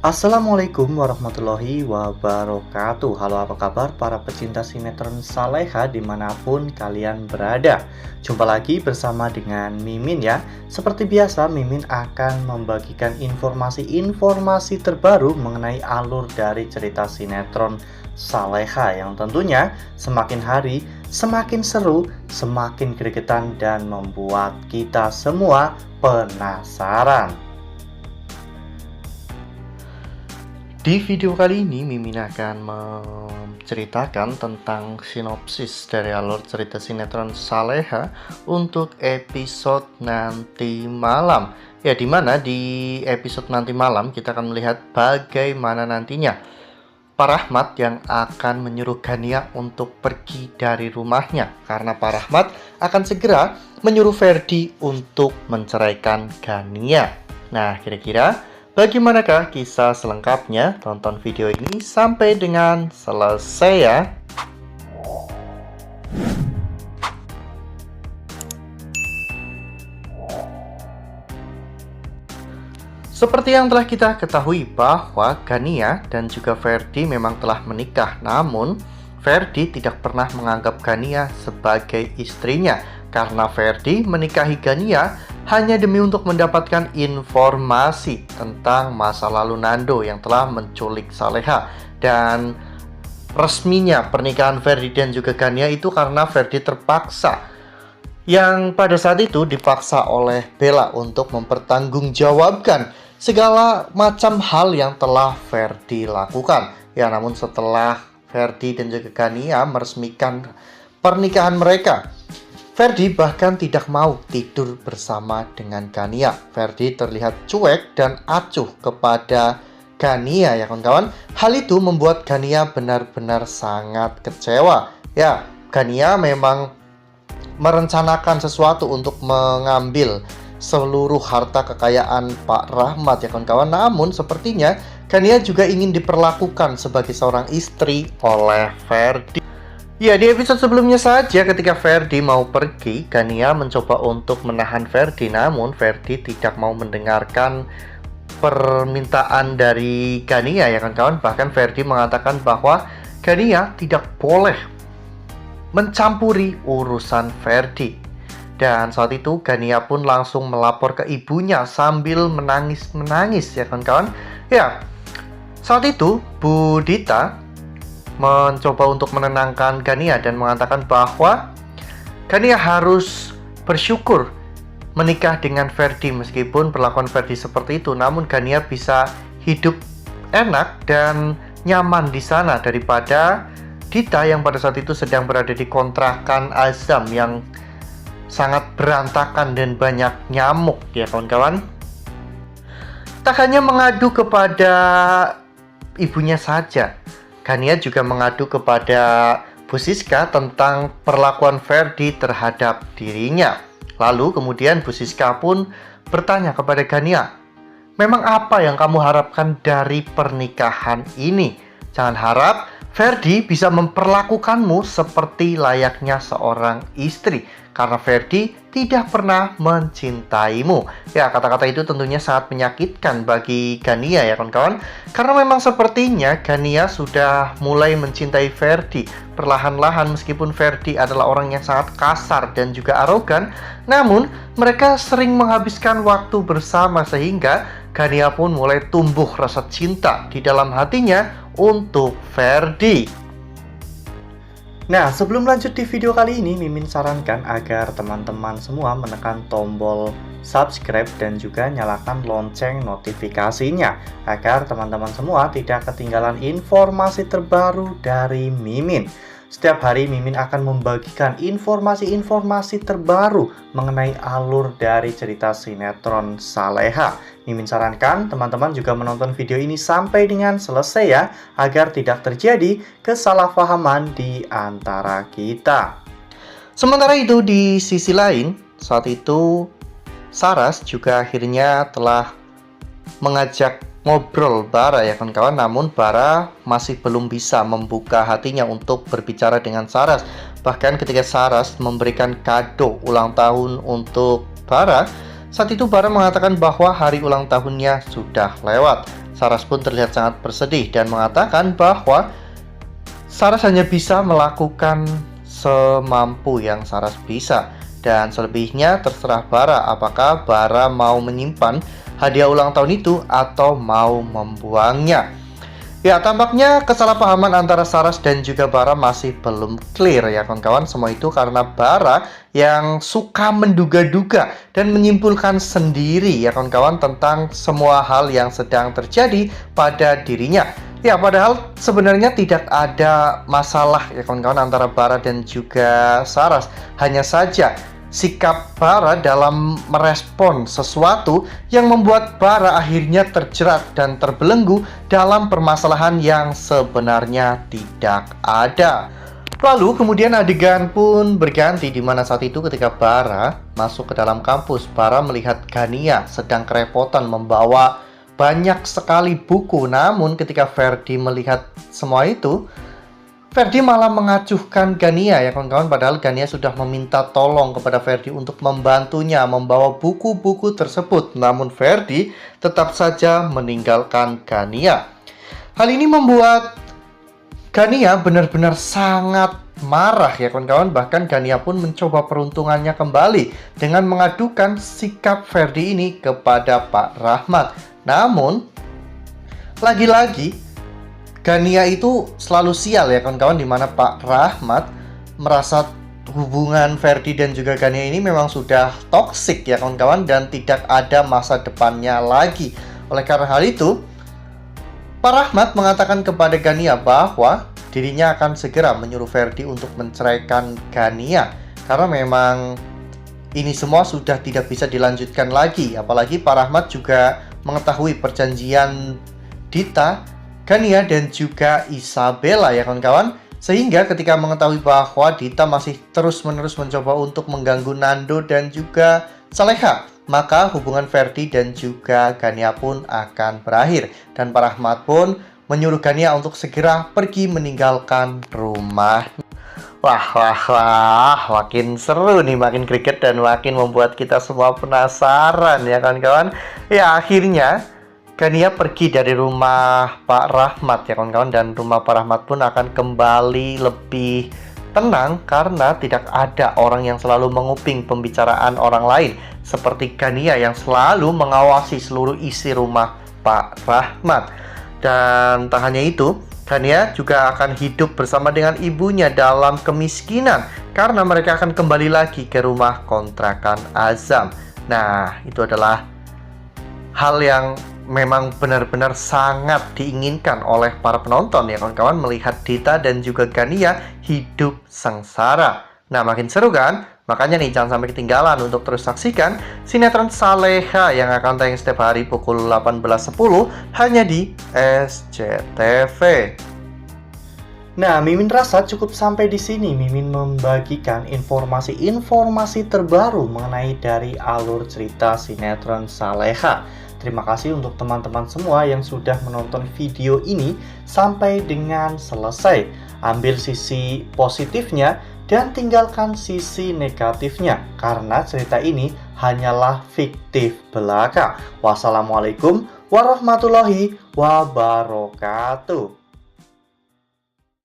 Assalamualaikum warahmatullahi wabarakatuh. Halo, apa kabar para pecinta sinetron Saleha dimanapun kalian berada. Jumpa lagi bersama dengan Mimin ya. Seperti biasa, Mimin akan membagikan informasi-informasi terbaru mengenai alur dari cerita sinetron Saleha yang tentunya semakin hari semakin seru, semakin gregetan, dan membuat kita semua penasaran. Di video kali ini, Mimin akan menceritakan tentang sinopsis dari alur cerita sinetron Saleha untuk episode nanti malam. Ya, dimana di episode nanti malam kita akan melihat bagaimana nantinya Pak Rahmat yang akan menyuruh Gania untuk pergi dari rumahnya, karena Pak Rahmat akan segera menyuruh Ferdi untuk menceraikan Gania. Nah, kira-kira bagaimanakah kisah selengkapnya? Tonton video ini sampai dengan selesai ya. Seperti yang telah kita ketahui bahwa Gania dan juga Ferdi memang telah menikah. Namun Ferdi tidak pernah menganggap Gania sebagai istrinya, karena Ferdi menikahi Gania hanya demi untuk mendapatkan informasi tentang masa lalu Nando yang telah menculik Saleha. Dan resminya pernikahan Ferdi dan juga Gania itu karena Ferdi terpaksa, yang pada saat itu dipaksa oleh Bella untuk mempertanggungjawabkan segala macam hal yang telah Ferdi lakukan. Ya, namun setelah Ferdi dan juga Gania meresmikan pernikahan mereka, Ferdi bahkan tidak mau tidur bersama dengan Gania. Ferdi terlihat cuek dan acuh kepada Gania ya kawan-kawan. Hal itu membuat Gania benar-benar sangat kecewa. Ya, Gania memang merencanakan sesuatu untuk mengambil seluruh harta kekayaan Pak Rahmat ya kawan-kawan. Namun sepertinya Gania juga ingin diperlakukan sebagai seorang istri oleh Ferdi. Ya, di episode sebelumnya saja ketika Ferdi mau pergi, Gania mencoba untuk menahan Ferdi. Namun Ferdi tidak mau mendengarkan permintaan dari Gania ya kawan-kawan. Bahkan Ferdi mengatakan bahwa Gania tidak boleh mencampuri urusan Ferdi. Dan saat itu Gania pun langsung melapor ke ibunya sambil menangis-menangis ya kawan-kawan. Ya, saat itu Bu Dita mencoba untuk menenangkan Gania dan mengatakan bahwa Gania harus bersyukur menikah dengan Ferdi. Meskipun perlakuan Ferdi seperti itu, namun Gania bisa hidup enak dan nyaman di sana daripada Dita yang pada saat itu sedang berada di kontrakan Azam yang sangat berantakan dan banyak nyamuk ya kawan-kawan. Tak hanya mengadu kepada ibunya saja, Gania juga mengadu kepada Bu Siska tentang perlakuan Ferdi terhadap dirinya. Lalu kemudian Bu Siska pun bertanya kepada Gania, memang apa yang kamu harapkan dari pernikahan ini? Jangan harap Ferdi bisa memperlakukanmu seperti layaknya seorang istri, karena Ferdi tidak pernah mencintaimu. Ya, kata-kata itu tentunya sangat menyakitkan bagi Gania ya kawan-kawan. Karena memang sepertinya Gania sudah mulai mencintai Ferdi perlahan-lahan. Meskipun Ferdi adalah orang yang sangat kasar dan juga arogan, namun mereka sering menghabiskan waktu bersama sehingga Gania pun mulai tumbuh rasa cinta di dalam hatinya untuk Ferdi. Nah, sebelum lanjut di video kali ini, Mimin sarankan agar teman-teman semua menekan tombol subscribe dan juga nyalakan lonceng notifikasinya, agar teman-teman semua tidak ketinggalan informasi terbaru dari Mimin. Setiap hari Mimin akan membagikan informasi-informasi terbaru mengenai alur dari cerita sinetron Saleha. Mimin sarankan teman-teman juga menonton video ini sampai dengan selesai ya, agar tidak terjadi kesalahpahaman di antara kita. Sementara itu di sisi lain, saat itu Saras juga akhirnya telah mengajak ngobrol Bara ya kawan-kawan. Namun Bara masih belum bisa membuka hatinya untuk berbicara dengan Saras. Bahkan ketika Saras memberikan kado ulang tahun untuk Bara, Saat itu Bara mengatakan bahwa hari ulang tahunnya sudah lewat. Saras pun terlihat sangat bersedih dan mengatakan bahwa Saras hanya bisa melakukan semampu yang Saras bisa. Dan selebihnya terserah Bara apakah Bara mau menyimpan hadiah ulang tahun itu atau mau membuangnya. Ya, tampaknya kesalahpahaman antara Saras dan juga Bara masih belum clear ya kawan-kawan. Semua itu karena Bara yang suka menduga-duga dan menyimpulkan sendiri ya kawan-kawan tentang semua hal yang sedang terjadi pada dirinya. Ya, padahal sebenarnya tidak ada masalah ya kawan-kawan antara Bara dan juga Saras. Hanya saja sikap Bara dalam merespon sesuatu yang membuat Bara akhirnya terjerat dan terbelenggu dalam permasalahan yang sebenarnya tidak ada. Lalu kemudian adegan pun berganti di mana saat itu ketika Bara masuk ke dalam kampus, Bara melihat Gania sedang kerepotan membawa banyak sekali buku. Namun ketika Ferdi melihat semua itu, Ferdi malah mengacuhkan Gania ya kawan-kawan, padahal Gania sudah meminta tolong kepada Ferdi untuk membantunya membawa buku-buku tersebut. Namun Ferdi tetap saja meninggalkan Gania. Hal ini membuat Gania benar-benar sangat marah ya kawan-kawan. Bahkan Gania pun mencoba peruntungannya kembali dengan mengadukan sikap Ferdi ini kepada Pak Rahmat. Namun lagi-lagi Gania itu selalu sial ya kawan-kawan, dimana Pak Rahmat merasa hubungan Ferdi dan juga Gania ini memang sudah toksik ya kawan-kawan dan tidak ada masa depannya lagi. Oleh karena hal itu, Pak Rahmat mengatakan kepada Gania bahwa dirinya akan segera menyuruh Ferdi untuk menceraikan Gania karena memang ini semua sudah tidak bisa dilanjutkan lagi. Apalagi Pak Rahmat juga mengetahui perjanjian Dita, Gania dan juga Isabella ya kawan-kawan. Sehingga ketika mengetahui bahwa Dita masih terus-menerus mencoba untuk mengganggu Nando dan juga Saleha, maka hubungan Ferdi dan juga Gania pun akan berakhir. Dan Pak Rahmat pun menyuruh Gania untuk segera pergi meninggalkan rumah. Wah, makin seru nih, makin greget dan makin membuat kita semua penasaran ya kawan-kawan. Ya, akhirnya Gania pergi dari rumah Pak Rahmat ya kawan-kawan, dan rumah Pak Rahmat pun akan kembali lebih tenang karena tidak ada orang yang selalu menguping pembicaraan orang lain seperti Gania yang selalu mengawasi seluruh isi rumah Pak Rahmat. Dan tak hanya itu, Gania juga akan hidup bersama dengan ibunya dalam kemiskinan karena mereka akan kembali lagi ke rumah kontrakan Azam. Nah, itu adalah hal yang memang benar-benar sangat diinginkan oleh para penonton ya kawan-kawan, melihat Dita dan juga Gania hidup sengsara. Nah, makin seru kan? Makanya nih jangan sampai ketinggalan untuk terus saksikan sinetron Saleha yang akan tayang setiap hari pukul 18.10 hanya di SCTV. Nah, Mimin rasa cukup sampai di sini. Mimin membagikan informasi-informasi terbaru mengenai dari alur cerita sinetron Saleha. Terima kasih untuk teman-teman semua yang sudah menonton video ini sampai dengan selesai. Ambil sisi positifnya dan tinggalkan sisi negatifnya, karena cerita ini hanyalah fiktif belaka. Wassalamualaikum warahmatullahi wabarakatuh.